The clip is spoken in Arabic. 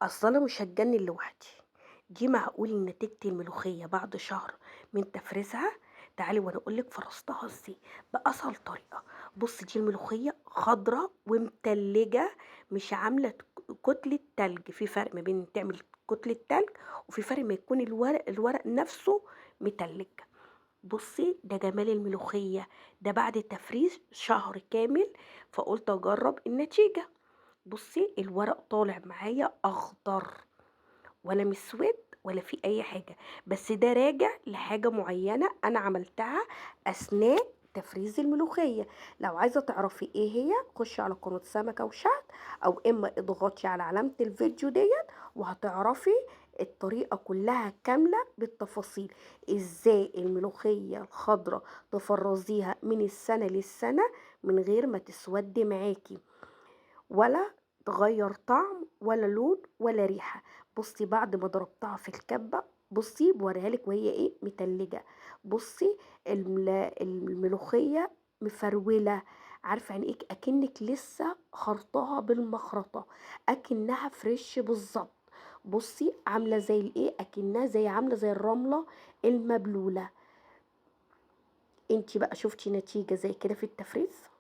أصل أنا مش هاتجنن لوحدي، دي معقول إن نتيجة الملوخية بعد شهر من تفريزها؟ تعالي وأنا أقول لِك فرزتها إزاي، بأسهل طريقة. بُصّي دي الملوخية خضرا ومتلجة، مش عاملة كتلة تلج، في فرق ما بين تعمل كتلة تلج، وفي فرق ما يكون الورق نفسه متلج. بُصّي ده جمال الملوخية، ده بعد تفريز شهر كامل، فقُلت أجرّب النتيجة. بُصّي الورق طالع معايا أخضر، ولا مسود ولا فيه أي حاجة، بس ده راجع لحاجة معيّنة أنا عملتها أثناء تفريز الملوخية. لو عايزة تعرفي إيه هي خشي على قناة سمكة وشهد، أو إما اضغطي على علامة الفيديو ديّة وهتعرفي الطريقة كلّها كاملة بالتفاصيل، إزاي الملوخية الخضرا تفرّزيها من السنة للسنة من غير ما تسوَدّي معاكِ، ولا تغيّر طعم ولا لون ولا ريحة. بُصّي بعد ما ضربتها في الكبة، بُصّي باوريها لِك وهي إيه، متلجة. بُصّي الملوخية مفرولة، عارفة يعني إيه، أكنِّك لسه خرطاها بالمخرطة، أكنها فريش بالضبط. بُصّي عاملة زي الإيه، أكنها عاملة زي الرملة المبلولة. أنتِ بقى شُفتِ نتيجة زي كده في التفريز؟